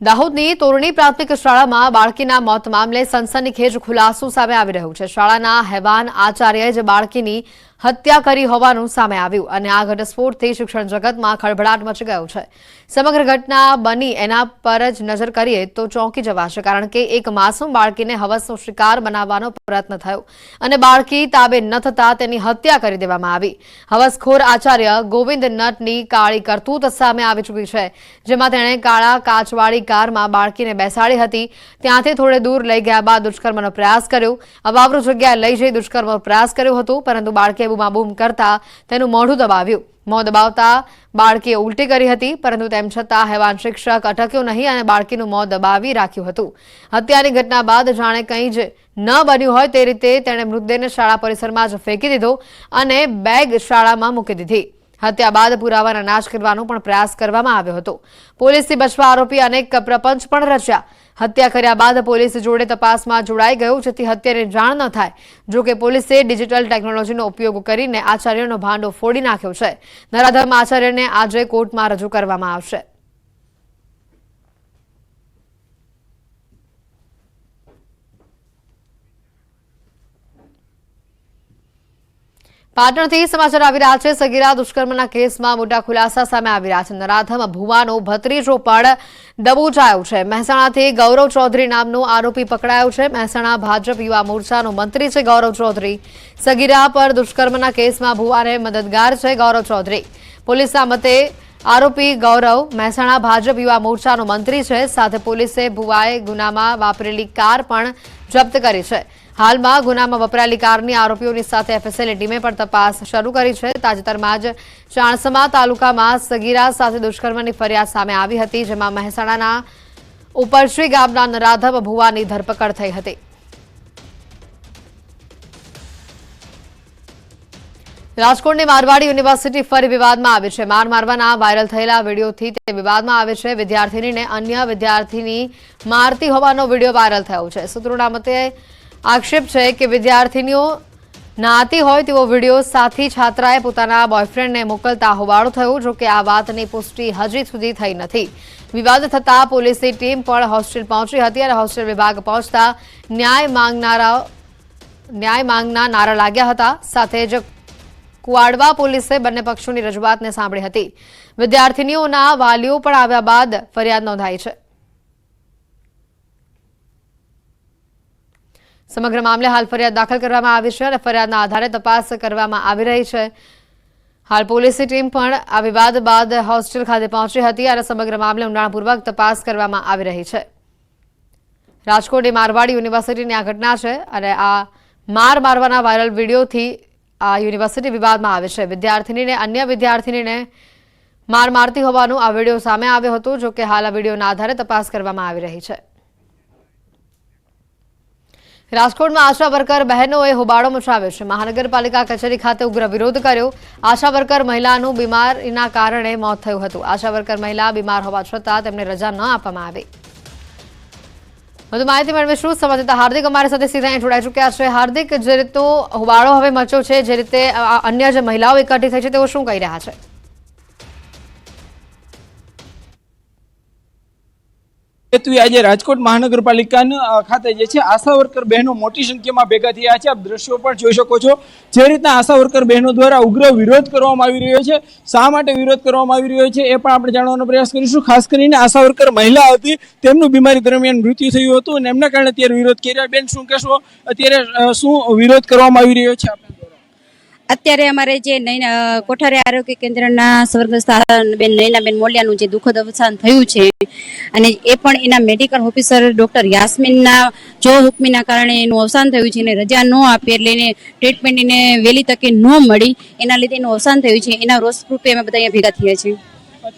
દાહોદની તોરણી પ્રાથમિક શાળામાં બાળકીના મોત મામલે સનસનીખેજ ખુલાસો સામે આવી રહ્યો છે. શાળાના હેવાન આચાર્યએ જ બાળકીની હત્યા કરી હોવાનું સામે આવ્યું અને આ ઘટસ્ફોટથી શિક્ષણ જગતમાં ખળભળાટ મચી ગયો છે. સમગ્ર ઘટના બની એના પર જ નજર કરીએ તો ચોંકી જવાશે, કારણ કે એક માસૂમ બાળકીને હવસનો શિકાર બનાવવાનો પ્રયત્ન થયો અને બાળકી તાબે ન થતા તેની હત્યા કરી દેવામાં આવી. હવસખોર આચાર્ય ગોવિંદ નટની કાળી કરતૂત સામે આવી ચૂકી છે, જેમાં તેણે કાળા કાચવાળી કારમાં બાળકીને બેસાડી હતી. ત્યાંથી થોડે દૂર લઈ ગયા બાદ દુષ્કર્મનો પ્રયાસ કર્યો. અવાવરૂ જગ્યાએ લઈ જઈ દુષ્કર્મનો પ્રયાસ કર્યો હતો, પરંતુ બાળકીએ બૂમાબૂમ કરતા તેનું મોઢું દબાવ્યું. મોં દબાવતા બાળકીએ ઉલટી કરી હતી, પરંતુ તેમ છતાં હેવાન શિક્ષક અટક્યો નહીં અને બાળકીનું મોં દબાવી રાખ્યું હતું. હત્યાની ઘટના બાદ જાણે કંઈ જ ન બન્યું હોય તે રીતે તેણે મૃતદેહને શાળા પરિસરમાં જ ફેંકી દીધો અને બેગ શાળામાં મૂકી દીધી. હત્યા બાદ પુરાવાના નાશ કરવાનો પણ પ્રયાસ કરવામાં આવ્યો હતો. પોલીસથી બચવા આરોપી અનેક પ્રપંચ પણ રચ્યા. હત્યા કર્યા બાદ પોલીસ જોડે તપાસમાં જોડાઈ ગયો, જેથી હત્યાની જાણ ન થાય. જોકે પોલીસે ડિજિટલ ટેકનોલોજીનો ઉપયોગ કરીને આચાર્યનો ભાંડો ફોડી નાખ્યો છે. નરાધમ આચાર્યને આજે કોર્ટમાં રજૂ કરવામાં આવશે. પાટણથી સમાચાર આવી રહ્યા છે. સગીરા દુષ્કર્મના કેસમાં મોટા ખુલાસા સામે આવી રહ્યા છે. નરાધમ ભુવાનો ભત્રીજો પણ દબોચાયો છે. મહેસાણાથી ગૌરવ ચૌધરી નામનો આરોપી પકડાયો છે. મહેસાણા ભાજપ યુવા મોરચાનો મંત્રી છે ગૌરવ ચૌધરી. સગીરા પર દુષ્કર્મના કેસમાં ભુવાને મદદગાર છે ગૌરવ ચૌધરી. પોલીસના મતે આરોપી ગૌરવ મહેસાણા ભાજપ યુવા મોરચાનો મંત્રી છે. સાથે પોલીસે ભુવાએ ગુનામાં વાપરેલી કાર પણ જપ્ત કરી છે. હાલમાં ગુનામાં વપરાયેલી કારની આરોપીઓની સાથે એફએસએલની ટીમે પણ તપાસ શરૂ કરી છે. તાજેતરમાં જ ચાણસમા તાલુકામાં સગીરા સાથે દુષ્કર્મની ફરિયાદ સામે આવી હતી, જેમાં મહેસાણાના ઉપરશ્રી ગામના નરાધમ ભુવાની ધરપકડ થઈ હતી. રાજકોટની મારવાડી યુનિવર્સિટી ફરી વિવાદમાં આવી છે. માર મારવાના વાયરલ થયેલા વિડીયોથી તે વિવાદમાં આવે છે. વિદ્યાર્થીનીને અન્ય વિદ્યાર્થીની મારતી હોવાનો વિડીયો વાયરલ થયો છે. સૂત્રોના મતે આક્ષેપ છે કે વિદ્યાર્થીનીઓ નાતી હોય તેવો વિડીયો સાથી છાત્રાએ પોતાના બોયફ્રેન્ડને મોકલતા હોબાળો થયો. જોકે આ વાતની પુષ્ટિ હજી સુધી થઈ નથી. વિવાદ થતાં પોલીસની ટીમ પણ હોસ્ટેલ પહોંચી હતી અને હોસ્ટેલ વિભાગ પહોંચતા ન્યાય માંગના નારા લાગ્યા હતા. સાથે જ કુવાડવા પોલીસે બંને પક્ષોની રજૂઆતને સાંભળી હતી. વિદ્યાર્થીનીઓના વાલીઓ પણ આવ્યા બાદ ફરિયાદ નોંધાઈ છે. સમગ્ર મામલે હાલ ફરિયાદ દાખલ કરવામાં આવી છે અને ફરિયાદના આધારે તપાસ કરવામાં આવી રહી છે. હાલ પોલીસની ટીમ પણ આ વિવાદ બાદ હોસ્ટેલ ખાતે પહોંચી હતી અને સમગ્ર મામલે ઊંડાણપૂર્વક તપાસ કરવામાં આવી રહી છે. રાજકોટની મારવાડી યુનિવર્સિટીની આ ઘટના છે અને આ મારવાના વાયરલ વિડીયોથી આ યુનિવર્સિટી વિવાદમાં આવે છે. વિદ્યાર્થીનીને અન્ય વિદ્યાર્થીનીને મારતી હોવાનો આ વિડીયો સામે આવ્યો હતો. જોકે હાલ આ વિડીયોના આધારે તપાસ કરવામાં આવી રહી છે. રાજકોટમાં આશા વર્કર બહેનોએ હોબાળો મચાવ્યો છે. મહાનગરપાલિકા કચેરી ખાતે ઉગ્ર વિરોધ કર્યો. આશા વર્કર મહિલાનું બીમારીના કારણે મોત થયું હતું. આશા વર્કર મહિલા બીમાર હોવા છતાં તેમને રજા ન આપવામાં આવી. વધુ માહિતી મેળવીશું. સંવાદદાતા હાર્દિક અમારી સાથે સીધા જોડાઈ ચૂક્યા છે. હાર્દિક, જે રીતનો હોબાળો હવે મચ્યો છે, જે રીતે અન્ય જે મહિલાઓ એકઠી થઈ છે તેઓ શું કહી રહ્યા છે? આજે રાજકોટ મહાનગરપાલિકા ખાતે જે છે આશા વર્કર બહેનો મોટી સંખ્યામાં ભેગા થયા છે. આપ દ્રશ્યો પણ જોઈ શકો છો. જે રીતના આશા વર્કર બહેનો દ્વારા ઉગ્ર વિરોધ કરવામાં આવી રહ્યો છે. શા માટે વિરોધ કરવામાં આવી રહ્યો છે એ પણ આપણે જાણવાનો પ્રયાસ કરીશું. ખાસ કરીને આશા વર્કર મહિલા હતી, તેમનું બીમારી દરમિયાન મૃત્યુ થયું હતું અને એમના કારણે અત્યારે વિરોધ કર્યા. બેન, શું કહેશો? અત્યારે શું વિરોધ કરવામાં આવી રહ્યો છે? અત્યારે અમારે જે કોઠારી આરોગ્ય કેન્દ્રના સ્વર્ગસ્થ બેન નૈનાબેન મોલિયાનું જે દુઃખદ અવસાન થયું છે અને એ પણ એના મેડિકલ ઓફિસર ડોક્ટર યાસ્મીનના જો હુકમીના કારણે એનું અવસાન થયું છે. એને રજા ન આપી એટલે એને ટ્રીટમેન્ટ એને વહેલી તકે ન મળી, એના લીધે એનું અવસાન થયું છે. એના રોષ રૂપે અમે બધા અહીંયા ભેગા થયા છીએ.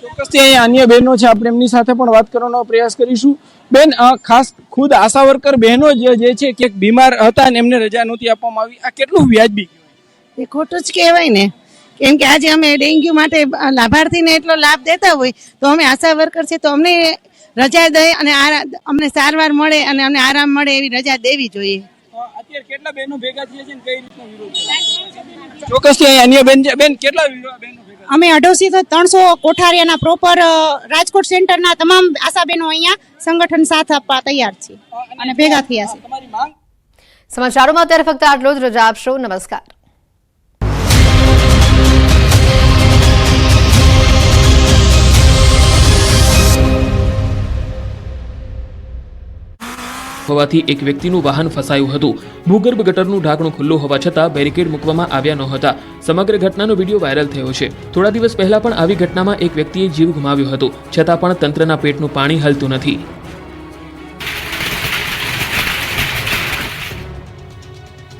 ચોક્કસથી અહીંયા અન્ય બહેનો છે, આપણે એમની સાથે પણ વાત કરવાનો પ્રયાસ કરીશું. બેન, ખાસ ખુદ આશા વર્કર બહેનો જે છે કે બીમાર હતા અને એમને રજા નહોતી આપવામાં આવી, આ કેટલું વ્યાજબી? એ ખોટું જ કહેવાય ને, કેમ કે આજે અમે ડેન્ગ્યુ માટે લાભાર્થીને એટલો લાભ દેતા હોય તો અમે આશા વર્કર છે તો અમને રજા દે અને અમને સારવાર મળે અને અમને આરામ મળે એવી રજા દેવી જોઈએ. અત્યારે કેટલા બહેનો ભેગા થયા છે ને કઈ રીતનો વિરોધ? ચોક્કસથી અન્ય બેન કેટલા બહેનો ભેગા અમે 250 થી 300 કોઠારિયાના પ્રોપર રાજકોટ સેન્ટરના તમામ આશાબેનો અહીંયા સંગઠન સાથ આપવા તૈયાર છે અને ભેગા થયા છે. તમારી માંગ સમાચારોમાં અત્યારે ફક્ત આટલો જ. રજા આપશો. નમસ્કાર. હોવાથી એક વ્યક્તિનું વાહન ફસાયું હતું. ભૂગર્ભ ગટરનું ઢાંકણું ખુલ્લું હોવા છતાં બેરિકેડ મૂકવામાં આવ્યા નહોતા. સમગ્ર ઘટનાનો વિડીયો વાયરલ થયો છે. થોડા દિવસ પહેલા પણ આવી ઘટનામાં એક વ્યક્તિએ જીવ ગુમાવ્યો હતો. છતાં પણ તંત્રના પેટનું પાણી હલતું નથી.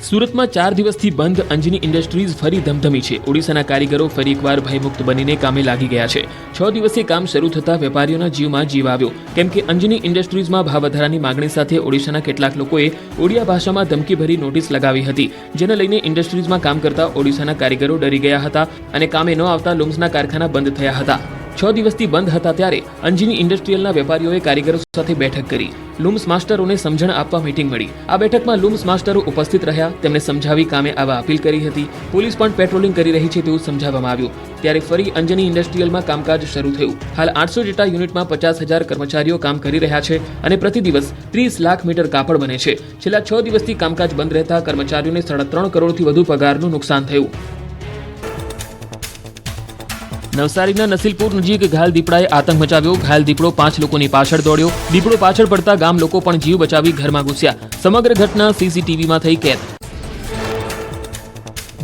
સુરતમાં 4 દિવસથી બંધ અંજની ઇન્ડસ્ટ્રીઝ ફરી ધમધમી છે. ઓડિશાના કારીગરો ફરી એકવાર ભયમુક્ત બનીને કામે લાગી ગયા છે. 6 દિવસે કામ શરૂ થતાં વેપારીઓના જીવમાં જીવ આવ્યો, કેમ કે અંજની ઇન્ડસ્ટ્રીઝમાં ભાવ વધારાની માંગણી સાથે ઓડિશાના કેટલાક લોકોએ ઓડિયા ભાષામાં ધમકીભરી નોટિસ લગાવી હતી, જેને લઈને ઇન્ડસ્ટ્રીઝમાં કામ કરતા ઓડિશાના કારીગરો ડરી ગયા હતા અને કામે ન આવતા લૂમ્સના કારખાના બંધ થયા હતા. 6 દિવસથી બંધ હતા ત્યારે અંજની ઇન્ડસ્ટ્રીયલના વેપારીઓએ કારીગરો સાથે બેઠક કરી. લૂમ્સ માસ્ટરોને સમજણ આપવા મીટિંગ મળી. આ બેઠકમાં લૂમ્સ માસ્ટરો ઉપસ્થિત રહ્યા. તેમને સમજાવી કામે આવવા અપીલ કરી હતી. પોલીસ પણ પેટ્રોલિંગ કરી રહી છે તેવું સમજાવવામાં આવ્યું. ત્યારે ફરી અંજની ઇન્ડસ્ટ્રીયલમાં કામકાજ શરૂ થયું. હાલ 800 જેટલા યુનિટમાં 50,000 કર્મચારીઓ કામ કરી રહ્યા છે અને પ્રતિ દિવસ 30 લાખ મીટર કાપડ બને છે. છેલ્લા 6 દિવસથી કામકાજ બંધ રહેતા કર્મચારીઓને 3.5 કરોડથી વધુ પગારનું નુકસાન થયું. નવસારીના નસીલપુર નજીક ઘાયલ દીપડાએ આતંક મચાવ્યો. ઘાયલ દીપડો 5 લોકોની પાછળ દોડ્યો. દીપડો પાછળ પડતા ગામ લોકો પણ જીવ બચાવી ઘરમાં ઘૂસ્યા. સમગ્ર ઘટના સીસીટીવીમાં થઈ કેદ.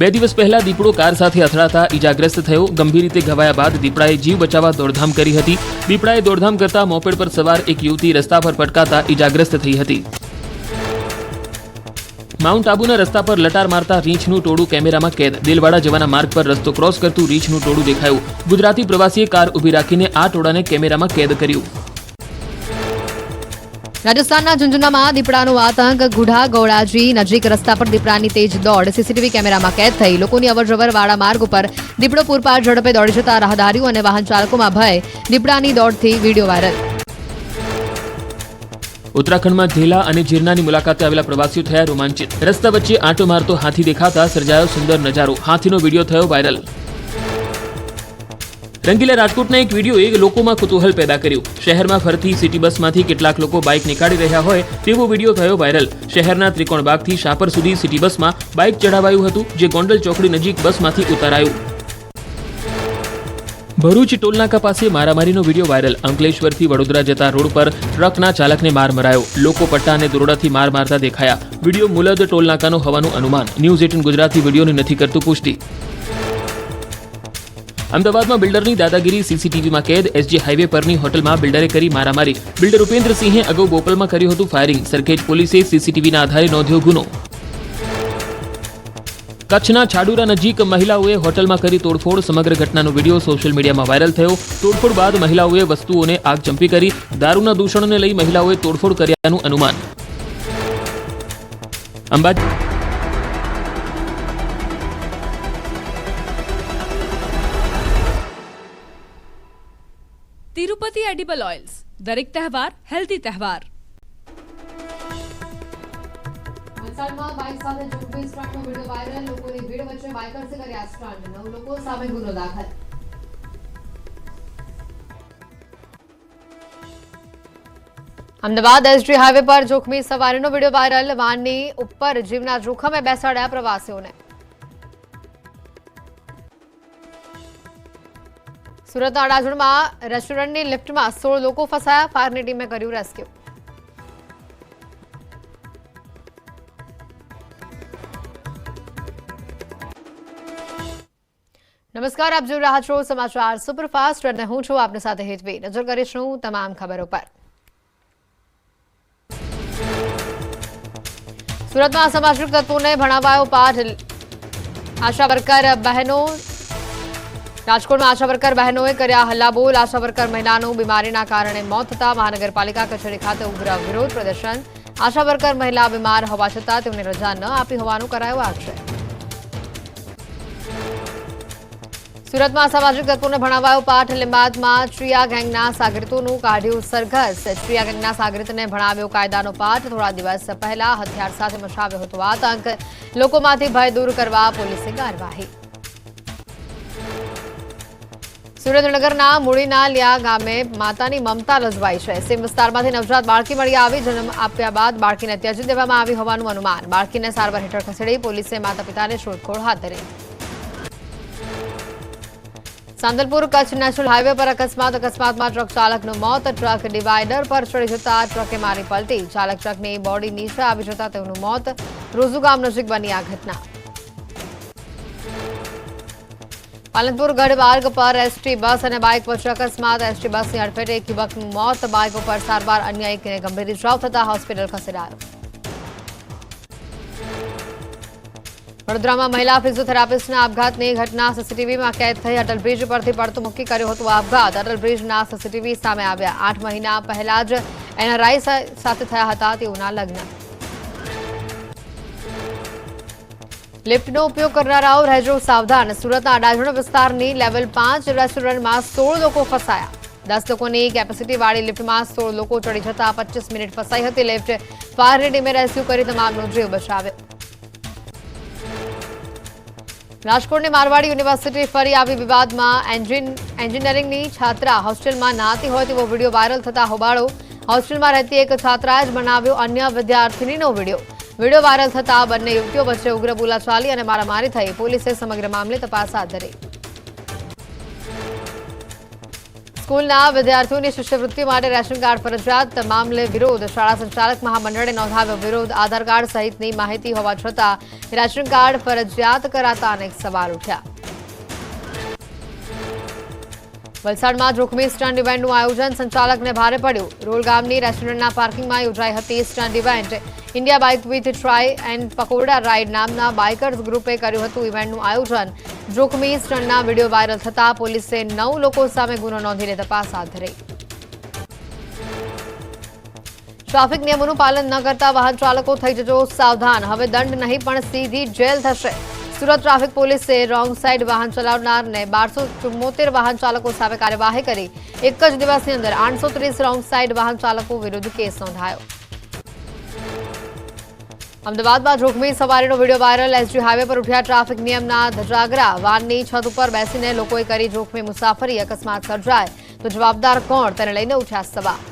2 દિવસ પહેલા દીપડો કાર સાથે અથડાતા ઈજાગ્રસ્ત થયો. ગંભીર રીતે ઘવાયા બાદ દીપડાએ જીવ બચાવવા દોડધામ કરી હતી. દીપડાએ દોડધામ કરતા મોપેડ પર સવાર એક યુવતી રસ્તા પર પટકાતા ઈજાગ્રસ્ત થઈ હતી. માઉન્ટ આબુના રસ્તા પર લટાર મારતા રીંછનું ટોળું કેમેરામાં કેદ. દેલવાડા જવાના માર્ગ પર રસ્તો ક્રોસ કરતું રીંછનું ટોળું દેખાયું. ગુજરાતી પ્રવાસીએ કાર ઊભી રાખીને આ ટોળાને કેમેરામાં કેદ કર્યું. રાજસ્થાનના ઝુંઝુનામાં દીપડાનો આતંક. ગુઢા ગૌડાજી નજીક રસ્તા પર દીપડાની તેજ દોડ સીસીટીવી કેમેરામાં કેદ થઈ. લોકોની અવરજવર વાળા માર્ગ ઉપર દીપડો પૂરપાટ ઝડપે દોડી જતા રાહદારીઓ અને વાહન ચાલકોમાં ભય. દીપડાની દોડથી વિડીયો વાયરલ. ઉત્તરાખંડમાં ઝેલા અને જીરનાની મુલાકાતે આવેલા પ્રવાસીઓ થયા રોમાંચિત. રસ્તા વચ્ચે આંટો મારતો હાથી દેખાતા સર્જાયો સુંદર નજારો. હાથીનો વિડીયો થયો વાયરલ. રંગીલા રાજકોટના એક વિડીયોએ લોકોમાં કુતૂહલ પેદા કર્યું. શહેરમાં ફરતી સિટી બસમાંથી કેટલાક લોકો બાઇક નીકાળી રહ્યા હોય તેવો વિડીયો થયો વાયરલ. શહેરના ત્રિકોણબાગથી શાપર સુધી સિટી બસમાં બાઇક ચડાવાયું હતું, જે ગોંડલ ચોકડી નજીક બસમાંથી ઉતારાયું. ભરૂચ ટોલનાકા પાસે મારામારીનો વિડીયો વાયરલ. અંકલેશ્વરથી વડોદરા જતા રોડ પર ટ્રકના ચાલકને માર મરાયો. લોકો પટ્ટા અને દોરડાથી માર મારતા દેખાયા. વિડીયો મુલદ ટોલનાકાનો હોવાનું અનુમાન. ન્યૂઝ 18 ગુજરાતી વિડીયોની નથી કરતું પુષ્ટિ. અમદાવાદમાં બિલ્ડરની દાદાગીરી સીસીટીવીમાં કેદ. એસજી હાઈવે પરની હોટલમાં બિલ્ડરે કરી મારામારી. બિલ્ડર ઉપેન્દ્રસિંહે અગાઉ બોપલમાં કર્યું હતું ફાયરિંગ. સરખેજ પોલીસે સીસીટીવીના આધારે નોંધ્યો ગુનો. કચ્છના છાડુરા નજીક મહિલાઓએ હોટલમાં કરી તોડફોડ. સમગ્ર ઘટનાનો વિડીયો સોશિયલ મીડિયામાં વાયરલ થયો. તોડફોડ બાદ મહિલાઓએ વસ્તુઓને આગચંપી કરી. દારૂના દૂષણોને લઈ મહિલાઓએ તોડફોડ કર્યાનું અનુમાન. અંબાજી તિરુપતિ એડિબલ ઓઇલ્સ, દરેક તહેવાર હેલ્ધી તહેવાર. વલસાડમાં બાઇક સાથે જોખમી સ્ટન્ટનો વિડીયો વાયરલ. લોકોની ભીડ વચ્ચે બાઇકર્સે કર્યા સ્ટન્ટ. 9 લોકો સામે ગુનો દાખલ. અમદાવાદ એસજી હાઈવે પર જોખમી સવારીનો વિડીયો વાયરલ. વાહનની ઉપર જીવના જોખમે બેસાડ્યા પ્રવાસીઓને. સુરતના અડાજણમાં રેસ્ટોરન્ટની લિફ્ટમાં 16 લોકો ફસાયા. ફાયરની ટીમે કર્યું રેસ્ક્યુ. નમસ્કાર, આપ જોઈ રહ્યા છો સમાચાર સુપરફાસ્ટ અને હું છું આપની સાથે હેતવી. નજર કરીશું તમામ ખબરો પર. સુરતમાં અસામાજિક તત્વોને ભણાવાયો પાઠ. આશા વર્કર બહેનો રાજકોટમાં આશા વર્કર બહેનોએ કર્યા હલ્લાબોલ. આશા વર્કર મહિલાનું બીમારીના કારણે મોત થતા મહાનગરપાલિકા કચેરી ખાતે ઉગ્ર વિરોધ પ્રદર્શન. આશા વર્કર મહિલા બીમાર હોવા છતાં તેમને રજા ન આપી હોવાનું કરાયો આક્ષેપ. સુરતમાં અસામાજિક તત્વોને ભણાવાયો પાઠ. લીંબાદમાં ચિયા ગેંગના સાગરીતોનું કાઢ્યું સરઘસ. ચિયા ગેંગના સાગરીતને ભણાવ્યો કાયદાનો પાઠ. થોડા દિવસ પહેલા હથિયાર સાથે મચાવ્યો હતો આતંક. લોકોમાંથી ભય દૂર કરવા પોલીસે કાર્યવાહી. સુરેન્દ્રનગરના મૂળીનાલિયા ગામે માતાની મમતા રજવાઈ છે. સીમ વિસ્તારમાંથી નવજાત બાળકી મળી આવી. જન્મ આપ્યા બાદ બાળકીને ત્યજી દેવામાં આવી હોવાનું અનુમાન. બાળકીને સારવાર હેઠળ ખસેડી પોલીસે માતા પિતાની શોધખોળ હાથ ધરી. સાંતલપુર કચ્છ નેશનલ હાઈવે પર અકસ્માતમાં ટ્રક ચાલકનું મોત. ટ્રક ડિવાઈડર પર ચડી જતા ટ્રકે મારી પલટી. ચાલક ટ્રકની બોડી નીચે આવી જતા તેનું મોત. રોઝુ ગામ નજીક બની આ ઘટના. પાલનપુર ગઢમાર્ગ પર એસટી બસ અને બાઇક વચ્ચે અકસ્માત. એસટી બસની અડફેટે એક યુવકનું મોત. બાઇક ઉપર સારવાર અન્ય એકને ગંભીર ઇજાઓ થતા હોસ્પિટલ ખસેડાયો. વડોદરામાં મહિલા ફિઝિયોથેરાપિસ્ટના આપઘાતની ઘટના સીસીટીવીમાં કેદ થઈ. અટલ બ્રિજ પરથી પડતું મૂકી કર્યો હતો આપઘાત. અટલ બ્રિજના સીસીટીવી સામે આવ્યા. 8 મહિના પહેલા જ એનઆરઆઈ સાથે થયા હતા તેઓના લગ્ન. લિફ્ટનો ઉપયોગ કરનારાઓ રહેજો સાવધાન. સુરતના અડાજણ વિસ્તારની લેવલ 5 રેસ્ટોરન્ટમાં 16 લોકો ફસાયા. 10 લોકોની કેપેસિટીવાળી લિફ્ટમાં 16 લોકો ચડી જતા 25 મિનિટ ફસાઈ હતી લિફ્ટ. ફાયરની ટીમે રેસ્ક્યુ કરી તમામનો જીવ બચાવ્યો. રાજકોટની મારવાડી યુનિવર્સિટી ફરી આવી વિવાદમાં. એન્જિનિયરિંગની છાત્રા હોસ્ટેલમાં નહાતી હોય તેવો વિડીયો વાયરલ થતા હોબાળો. હોસ્ટેલમાં રહેતી એક છાત્રાએ જ બનાવ્યો અન્ય વિદ્યાર્થીનીનો વિડીયો. વિડીયો વાયરલ થતા બંને યુવતીઓ વચ્ચે ઉગ્ર બોલાચાલી અને મારામારી થઈ. પોલીસે સમગ્ર મામલે તપાસ હાથ ધરી. સ્કૂલના વિદ્યાર્થીઓની શિષ્યવૃત્તિ માટે રેશન કાર્ડ ફરજિયાત મામલે વિરોધ. શાળા સંચાલક મહામંડળે નોંધાવ્યો વિરોધ. આધાર કાર્ડ સહિતની માહિતી હોવા છતાં રેશન કાર્ડ ફરજિયાત કરાતા અનેક સવાલ ઉઠ્યા. વલસાડમાં જોખમી સ્ટન્ટ ઇવેન્ટનું આયોજન. સંચાલકને ભારે પડ્યું. રોલ ગામની રેસ્ટોરન્ટના પાર્કિંગમાં યોજાઈ હતી stunt event. India bike with try and pakoda ride નામના બાઇકર્સ ગ્રુપે કર્યું હતું ઇવેન્ટનું આયોજન. જોખમી સ્ટન્ટના વિડીયો વાયરલ થતા પોલીસે 9 લોકો સામે ગુનો નોંધીને તપાસ હાથ ધરી. ટ્રાફિક નિયમોનું પાલન ન કરતા વાહન ચાલકો થઈ જજો સાવધાન. હવે દંડ નહીં પણ સીધી જેલ થશે. સુરત ટ્રાફિક પોલીસે રોંગ સાઇડ વાહન ચલાવનારને 1274 વાહન ચાલકો સામે કાર્યવાહી કરી. એક જ દિવસની અંદર 830 રોંગ સાઇડ વાહન ચાલકો વિરુદ્ધ કેસ નોંધાયો. અમદાવાદમાં જોખમી સવારીનો વિડીયો વાયરલ. એસજી હાઈવે પર ઉઠ્યા ટ્રાફિક નિયમના ધજાગરા. વાનની છત ઉપર બેસીને લોકોએ કરી જોખમી મુસાફરી. અકસ્માત સર્જાય તો જવાબદાર કોણ તેને લઈને ઉઠ્યા સવાલ.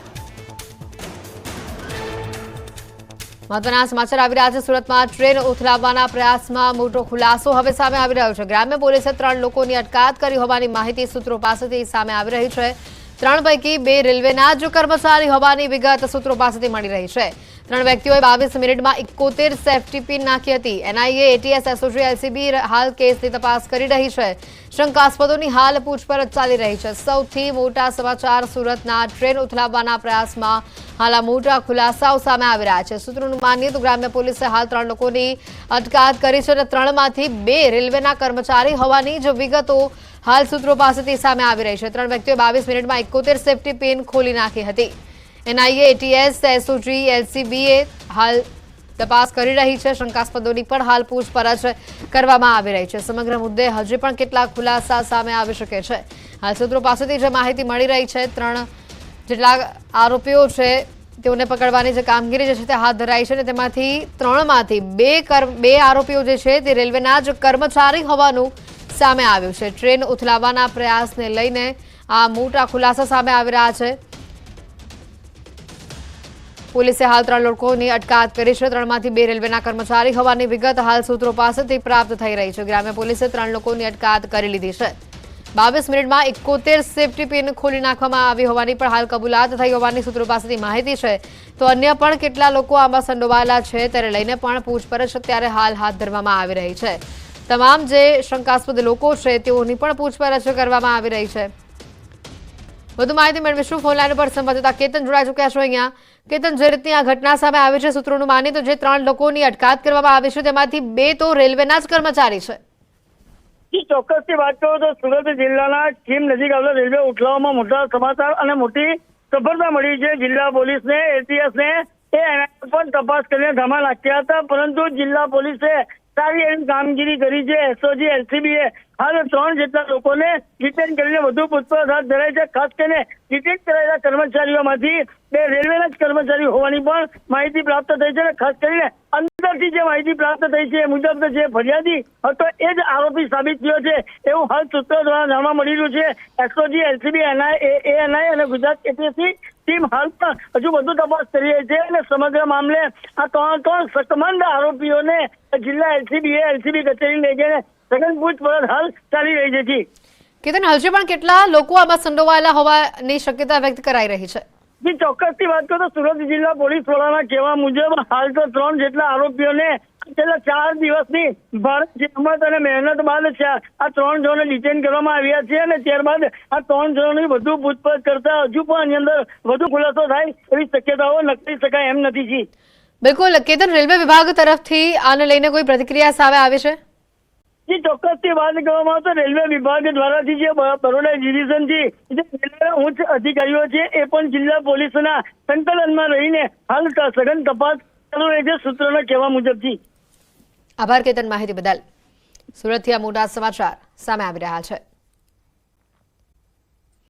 મહત્વના સમાચાર આવી રહ્યા છે. સુરતમાં ટ્રેન ઉથલાવવાના પ્રયાસમાં મોટો ખુલાસો હવે સામે આવી રહ્યો છે. ગ્રામ્ય પોલીસે 3 લોકોની અટકાયત કરી હોવાની માહિતી સૂત્રો પાસેથી સામે આવી રહી છે. 3 પૈકી 2 રેલવેના જ કર્મચારી હોવાની વિગત સૂત્રો પાસેથી મળી રહી છે. 3 વ્યક્તિઓએ 22 મિનિટમાં 71 સેફટી પિન નાખી હતી. એનઆઈએ, એટીએસ, એસઓજી, એલસીબી હાલ કેસની તપાસ કરી રહી છે. શંકાસ્પદોની હાલ પૂછપરછ ચાલી રહી છે. સૌથી મોટા સમાચાર સુરતના ટ્રેન ઉથલાવવાના પ્રયાસમાં હાલ આ મોટા ખુલાસાઓ સામે આવી રહ્યા છે. સૂત્રોનું માનીએ તો ગ્રામ્ય પોલીસે હાલ 3 લોકોની અટકાયત કરી છે અને 3માંથી 2 રેલવેના કર્મચારી હોવાની જ વિગતો હાલ સૂત્રો પાસેથી સામે આવી રહી છે. 3 વ્યક્તિઓએ 22 મિનિટમાં 71 સેફટી પિન ખોલી નાખી હતી. એનઆઈએ, એટીએસ, એસઓજી, એલસીબીએ હાલ તપાસ કરી રહી છે. શંકાસ્પદોની પણ હાલ પૂછપરછ કરવામાં આવી રહી છે. સમગ્ર મુદ્દે હજી પણ કેટલાક ખુલાસા સામે આવી શકે છે. હાલ સૂત્રો પાસેથી જે માહિતી મળી રહી છે 3 જેટલા આરોપીઓ છે તેઓને પકડવાની જે કામગીરી જે છે તે હાથ ધરાઈ છે અને તેમાંથી 3માંથી 2 આરોપીઓ જે છે તે રેલવેના જ કર્મચારી હોવાનું સામે આવ્યું છે. ટ્રેન ઉથલાવવાના પ્રયાસને લઈને આ મોટા ખુલાસા સામે આવી રહ્યા છે. પોલીસે હાલ 3 લોકોની અટકાયત કરી છે. 3માંથી 2 રેલવેના કર્મચારી હોવાની વિગત હાલ સૂત્રો પાસેથી પ્રાપ્ત થઈ રહી છે. ગ્રામ્ય પોલીસે 3 લોકોની અટકાયત કરી લીધી છે. 22 મિનિટમાં 71 સેફટી પિન ખોલી નાખવામાં આવી હોવાની પણ હાલ કબૂલાત થઈ હોવાની સૂત્રો પાસેથી માહિતી છે. તો અન્ય પણ કેટલા લોકો આમાં સંડોવાયેલા છે તેને લઈને પણ પૂછપરછ અત્યારે હાલ હાથ ધરવામાં આવી રહી છે. તમામ જે શંકાસ્પદ લોકો છે તેઓની પણ પૂછપરછ કરવામાં આવી રહી છે. વધુ માહિતી મેળવીશું. ફોનલાઈન પર સંવાદદાતા કેતન જોડાઈ ચૂક્યા છો. અહીંયા કેતન, જે રીતની આ ઘટના સામે આવી છે સૂત્રોનું માનીએ તો જે 3 લોકોની અટકાયત કરવામાં આવી છે તેમાંથી 2 તો રેલવેના જ કર્મચારી છે. ચોક્કસથી વાત કરું તો સુરત જિલ્લાના કીમ નજીક આવેલા રેલવે ઉથલાવવામાં મોટા સમાચાર અને મોટી સફળતા મળી છે. જિલ્લા પોલીસને, એટીએસને પણ તપાસ કરીને ધામા નાખ્યા હતા, પરંતુ જિલ્લા પોલીસે સારી એવી કામગીરી કરી છે. એસઓજી એલસીબીએ હાલ 3 જેટલા લોકોને ડિટેન કરીને વધુ પૂછપરછ હાથ ધરાઈ છે. ખાસ કરીને ડિટેન કરાયેલા કર્મચારીઓમાંથી 2 રેલવેના જ કર્મચારી હોવાની પણ માહિતી પ્રાપ્ત થઈ છે. ખાસ કરીને અંદરથી જે માહિતી પ્રાપ્ત થઈ છે એ મુજબ જે ફરિયાદી હતો એ જ આરોપી સાબિત થયો છે એવું હાલ સૂત્રો દ્વારા જાણવા મળી રહ્યું છે. એસઓજી એલસીબી એએનઆઈ અને ગુજરાત એપીએસસી ટીમ હાલ પણ હજુ વધુ તપાસ કરી રહી છે અને સમગ્ર મામલે આ ત્રણ શકમંદ આરોપીઓને જિલ્લા એલસીબી કચેરી લઈ જઈને સઘન પૂછપરછ હાલ ચાલી રહી છે. કેતન, હજી પણ કેટલા લોકો આમાં સંડોવાયેલા હોવાની શક્યતા વ્યક્ત કરાઈ રહી છે? જે ચોક્કસથી વાત કરું તો સુરત જિલ્લા પોલીસ વડાના કહેવા મુજબ હાલ તો 3 જેટલા આરોપીઓને છેલ્લા 4 દિવસની ભારે જહેમત અને મહેનત બાદ આ 3 જણોને ડિટેન કરવામાં આવ્યા છે અને ત્યારબાદ આ 3 જણોની વધુ પૂછપરછ કરતા હજુ પણ આની અંદર વધુ ખુલાસો થાય એવી શક્યતાઓ નક્કી શકાય એમ નથી. બિલકુલ કેતન, રેલવે વિભાગ તરફથી આને લઈને કોઈ પ્રતિક્રિયા સામે આવી છે? જે ચોક્કસથી વાત કરવામાં આવે તો રેલવે વિભાગ દ્વારાથી જે બરોડા ડિવિઝનથી જે રેલવેના ઉચ્ચ અધિકારીઓ છે એ પણ જિલ્લા પોલીસના સંકલનમાં રહીને હાલ સઘન તપાસ ચાલુ રહી છે સૂત્રોના કહેવા મુજબથી. આભાર કેતન, માહિતી બદલ. સુરતથી આ મોટા સમાચાર સામે આવી રહ્યા છે.